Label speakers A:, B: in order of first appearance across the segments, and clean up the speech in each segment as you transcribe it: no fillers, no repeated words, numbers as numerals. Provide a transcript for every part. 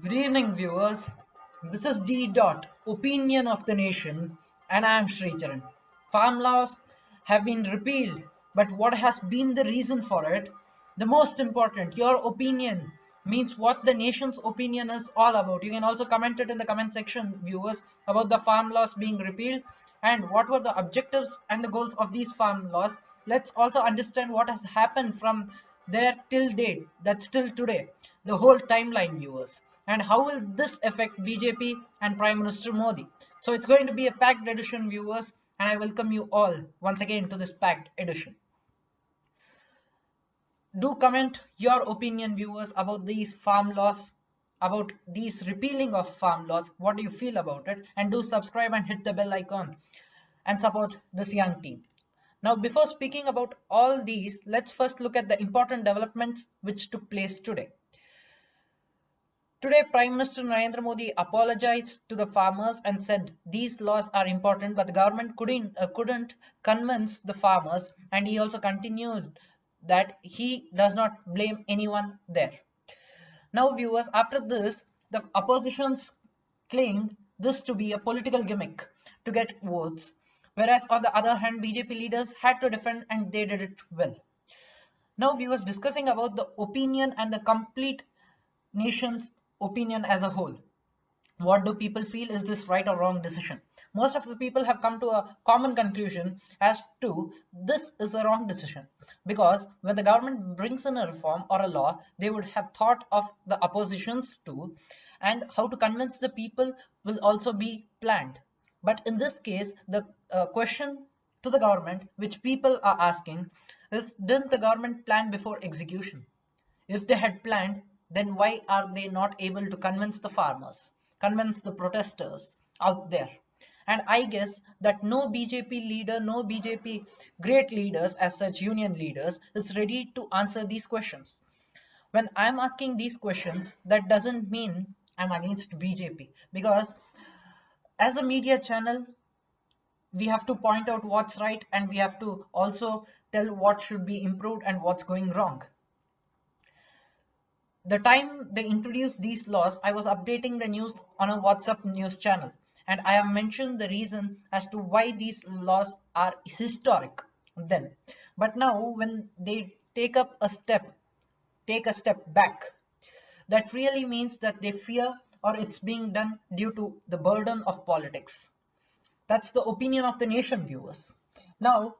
A: Good evening, viewers. This is D.Opinion of the nation, and I am Sricharan. Farm laws have been repealed, but what has been the reason for it? The most important, your opinion means what the nation's opinion is all about. You can also comment it in the comment section, viewers, about the farm laws being repealed and what were the objectives and the goals of these farm laws. Let's also understand what has happened from there till date, that's till today, the whole timeline, viewers, and how will this affect BJP and Prime Minister Modi. So it's going to be a packed edition, viewers, and I welcome you all once again to this packed edition. Do comment your opinion, viewers, about these farm laws, about these repealing of farm laws. What do you feel about it? And do subscribe and hit the bell icon and support this young team. Now, before speaking about all these, let's first look at the important developments which took place today. Today, Prime Minister Narendra Modi apologized to the farmers and said these laws are important, but the government couldn't convince the farmers, and he also continued that he does not blame anyone there. Now, viewers, after this, the oppositions claimed this to be a political gimmick to get votes, whereas on the other hand, BJP leaders had to defend and they did it well. Now, viewers, discussing about the opinion and the complete nation's opinion as a whole. What do people feel? Is this right or wrong decision? Most of the people have come to a common conclusion as to this is a wrong decision, because when the government brings in a reform or a law, they would have thought of the oppositions too, and how to convince the people will also be planned. But in this case, the question to the government which people are asking is, didn't the government plan before execution? If they had planned, then why are they not able to convince the farmers, convince the protesters out there? And I guess that no BJP leader, no BJP great leaders as such union leaders is ready to answer these questions. When I'm asking these questions, that doesn't mean I'm against BJP, because as a media channel, we have to point out what's right and we have to also tell what should be improved and what's going wrong. The time they introduced these laws, I was updating the news on a WhatsApp news channel, and I have mentioned the reason as to why these laws are historic then. But now, when they take a step back, that really means that they fear or it's being done due to the burden of politics. That's the opinion of the nation, viewers. Now,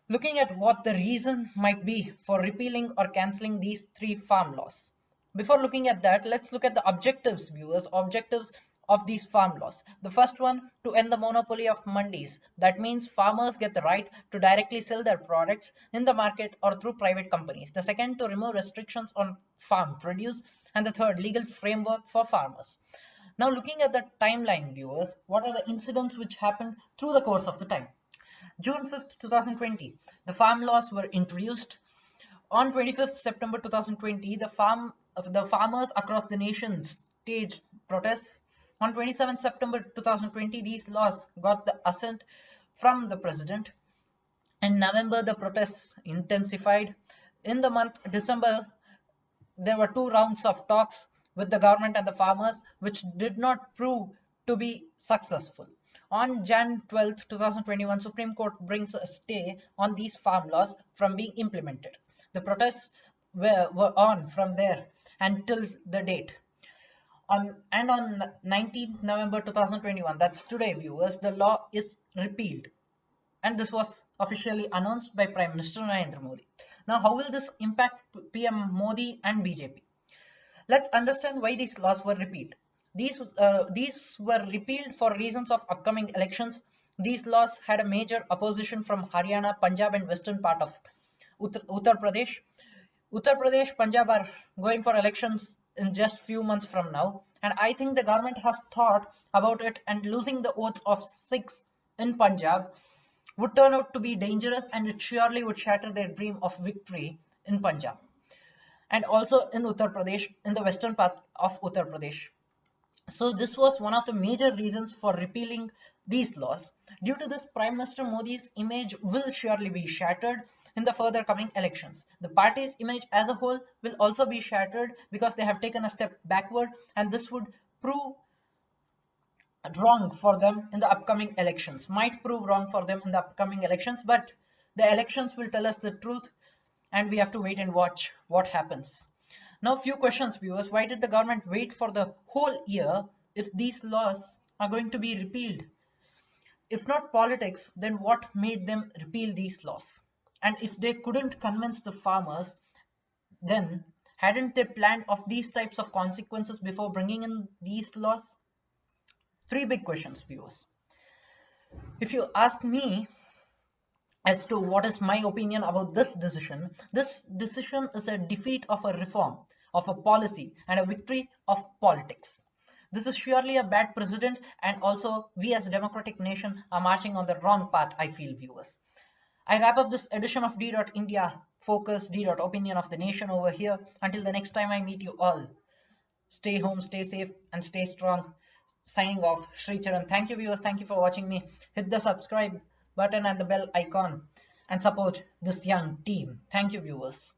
A: looking at what the reason might be for repealing or cancelling these three farm laws. Before looking at that, let's look at the objectives, viewers, objectives of these farm laws. The first one, to end the monopoly of mandis. That means farmers get the right to directly sell their products in the market or through private companies. The second, to remove restrictions on farm produce. And the third, legal framework for farmers. Now, looking at the timeline, viewers, what are the incidents which happened through the course of the time? June 5th, 2020, the farm laws were introduced. On 25th September 2020, the farmers across the nation staged protests. On 27th September 2020, these laws got the assent from the president. In November, the protests intensified. In the month December, there were two rounds of talks with the government and the farmers, which did not prove to be successful. On Jan 12, 2021, Supreme Court brings a stay on these farm laws from being implemented. The protests were on from there until the date. On 19th November 2021, that's today, viewers, the law is repealed. And this was officially announced by Prime Minister Narendra Modi. Now, how will this impact PM Modi and BJP? Let's understand why these laws were repealed. These were repealed for reasons of upcoming elections. These laws had a major opposition from Haryana, Punjab, and western part of Uttar Pradesh. Uttar Pradesh, Punjab are going for elections in just few months from now, and I think the government has thought about it, and losing the votes of 6 in Punjab would turn out to be dangerous, and it surely would shatter their dream of victory in Punjab and also in Uttar Pradesh, in the western part of Uttar Pradesh. So this was one of the major reasons for repealing these laws. Due to this, Prime Minister Modi's image will surely be shattered in the further coming elections. The party's image as a whole will also be shattered because they have taken a step backward, and this would prove wrong for them in the upcoming elections. Might prove wrong for them in the upcoming elections, but the elections will tell us the truth, and we have to wait and watch what happens. Now, few questions, viewers. Why did the government wait for the whole year if these laws are going to be repealed? If not politics, then what made them repeal these laws? And if they couldn't convince the farmers, then hadn't they planned of these types of consequences before bringing in these laws? Three big questions, viewers. If you ask me as to what is my opinion about this decision is a defeat of a reform, of a policy, and a victory of politics. This is surely a bad precedent, and also we as a democratic nation are marching on the wrong path, I feel, viewers. I wrap up this edition of D.India Focus, D.Opinion of the nation over here. Until the next time I meet you all, stay home, stay safe, and stay strong. Signing off, Sricharan. Thank you, viewers. Thank you for watching me. Hit the subscribe button and the bell icon and support this young team. Thank you, viewers.